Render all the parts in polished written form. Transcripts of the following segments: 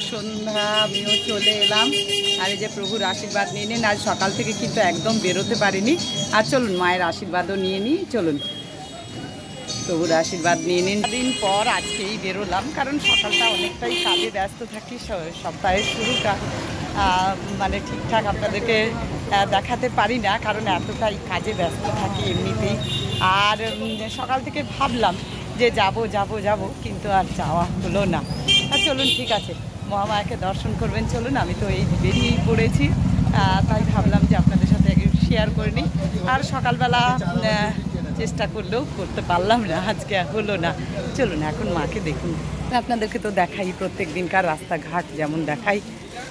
সন্ধ্যা, আমিও চলে এলাম। আর এই যে প্রভুর আশীর্বাদ নিয়ে নিন। আজ সকাল থেকে কিন্তু একদম বেরোতে পারিনি। আর চলুন মায়ের আশীর্বাদও নিয়ে নিই। চলুন প্রভুর আশীর্বাদ নিয়ে নিন। দিন পর আজকেই বেরোলাম, কারণ সকালটা অনেকটাই কাজে ব্যস্ত থাকি। সপ্তাহের শুরুটা মানে ঠিকঠাক আপনাদেরকে দেখাতে পারি না, কারণ এতটাই কাজে ব্যস্ত থাকি এমনিতেই। আর সকাল থেকে ভাবলাম যে যাব, কিন্তু আর যাওয়া হলো না। আর চলুন ঠিক আছে, মহামায়াকে দর্শন করবেন। চলুন, আমি তো এই বেরিয়েই পড়েছি, তাই ভাবলাম যে আপনাদের সাথে শেয়ার করে নিই। আর সকালবেলা চেষ্টা করলেও করতে পারলাম না, আজকে হলো না। চলুন এখন মাকে দেখুন। আপনাদেরকে তো দেখাই প্রত্যেক দিনকার রাস্তাঘাট, যেমন দেখাই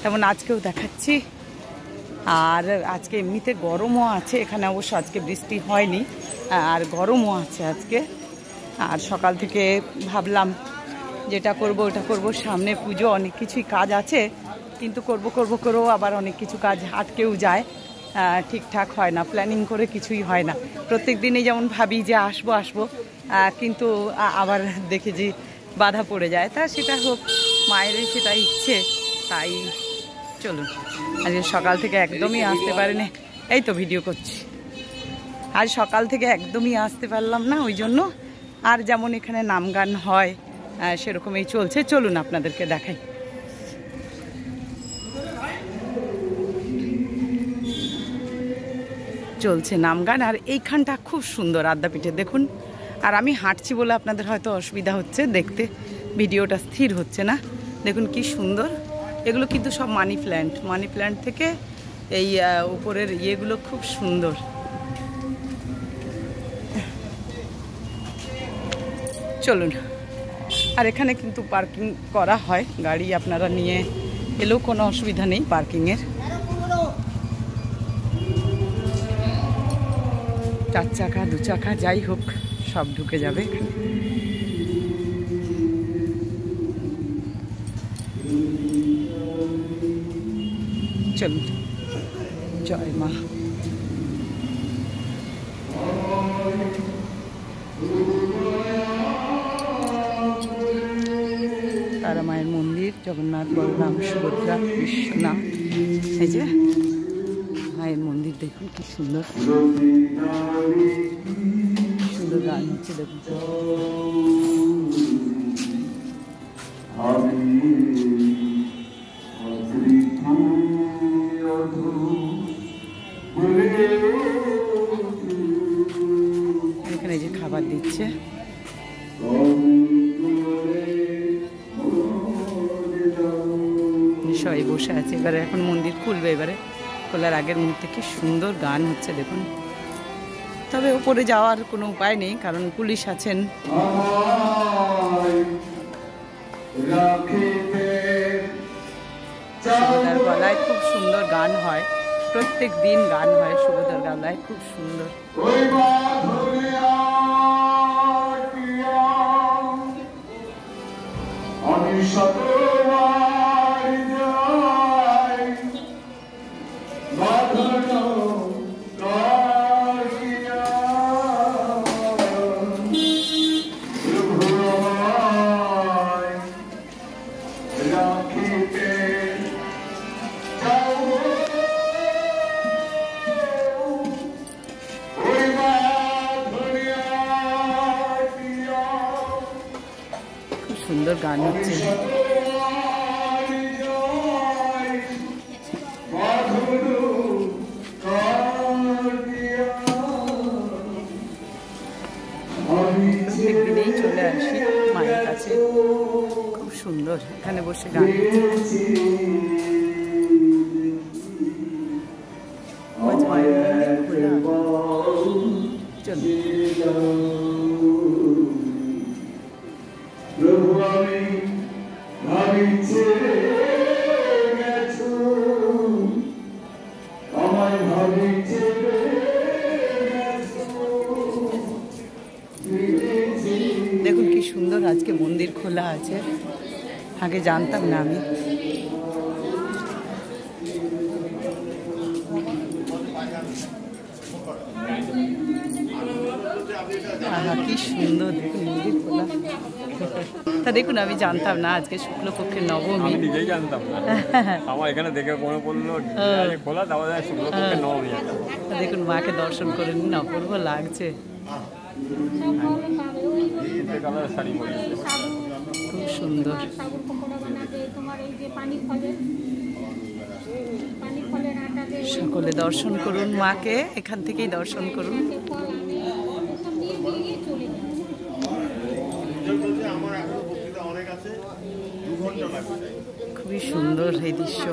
তেমন আজকেও দেখাচ্ছি। আর আজকে এমনিতে গরমও আছে এখানে, অবশ্য আজকে বৃষ্টি হয়নি, আর গরমও আছে আজকে। আর সকাল থেকে ভাবলাম যেটা করব ওটা করব, সামনে পুজো, অনেক কিছুই কাজ আছে, কিন্তু করব করেও আবার অনেক কিছু কাজ আটকেও যায়, ঠিকঠাক হয় না, প্ল্যানিং করে কিছুই হয় না। প্রত্যেক দিনই যেমন ভাবি যে আসবো, কিন্তু আবার দেখি যে বাধা পড়ে যায়। তা সেটা হোক, মায়েরই সেটা ইচ্ছে, তাই চলুন। আজকে সকাল থেকে একদমই আসতে পারিনি, এই তো ভিডিও করছি। আজ সকাল থেকে একদমই আসতে পারলাম না, ওই জন্য। আর যেমন এখানে নাম গান হয় সেরকমই চলছে। চলুন আপনাদেরকে দেখাই। চলছে নাম গান, আর এইখানটা খুব সুন্দর আদ্যাপীঠে দেখুন। আর আমি হাঁটছি বলে আপনাদের হয়তো অসুবিধা হচ্ছে দেখতে, ভিডিওটা স্থির হচ্ছে না। দেখুন কি সুন্দর, এগুলো কিন্তু সব মানি প্ল্যান্ট থেকে এই উপরের ইয়েগুলো খুব সুন্দর। চলুন। আর এখানে কিন্তু পার্কিং করা হয়, গাড়ি আপনারা নিয়ে এলেও কোনো অসুবিধা নেই পার্কিংয়ের। 4 চাকা 2 চাকা যাই হোক সব ঢুকে যাবে এখানে। চলুন, জয় মা। তারা মায়ের মন্দির, জগন্নাথ, বলরাম, সুভদ্রা, বিশ্বনাথ, এই যে মায়ের মন্দির দেখুন কি সুন্দর সুন্দর গান হচ্ছে দেখুন। এখানে যে খাবার দিচ্ছে, সবাই বসে আছে। এবারে এখন মন্দির খুলবে, এবারে খোলার আগের মুহূর্তে কি সুন্দর গান হচ্ছে দেখুন। তবে উপরে যাওয়ার কোনো উপায় নেই, কারণ পুলিশ আছেন। সুভদ্রার গলায় খুব সুন্দর গান হয়, প্রত্যেক দিন গান হয় সুভদ্রার গলায়, খুব সুন্দর। সুন্দর গান হচ্ছে। প্রত্যেক দিনেই চলে আসি মায়ের কাছে, খুব সুন্দর এখানে বসে গান হচ্ছে। দেখুন কি সুন্দর আজকে মন্দির খোলা আছে, আগে জানতাম না আমি। কি সুন্দর দেখুন মন্দির খোলা। তা দেখুন, আমি জানতাম না আজকে শুক্লপক্ষের নবমী। আমি নিজেই জানতাম না, আমার এখানে দেখে মনে পড়লো খোলা, তারপরে শুক্লপক্ষের নবমী। দেখুন, মাকে দর্শন করে নিন, অপূর্ব লাগছে, শাড়ি পরে খুব সুন্দর। সকলে দর্শন করুন মাকে, এখান থেকেই দর্শন করুন। খুবই সুন্দর এই দৃশ্য।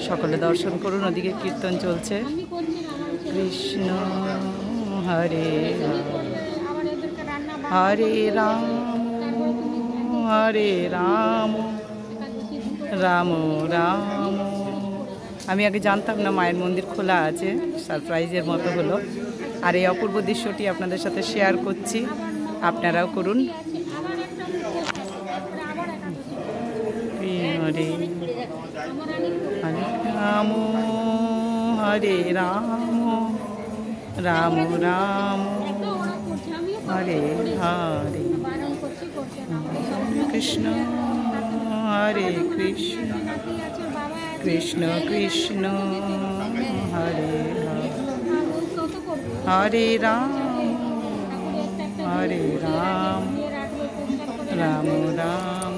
সকলে দর্শন করুন, ওদিকে কীর্তন চলছে। কৃষ্ণ হরে হরে রাম হরে রাম রাম রাম। আমি আগে জানতাম না মায়ের মন্দির খোলা আছে, সারপ্রাইজের মতো হলো। আর এই অপূর্ব দৃশ্যটি আপনাদের সাথে শেয়ার করছি, আপনারাও করুন। হরে হরে রাম হরে রাম রাম রাম হরে হরে, কৃষ্ণ হরে কৃষ্ণ কৃষ্ণ কৃষ্ণ হরে হরে, হরে রাম হরে রাম রাম রাম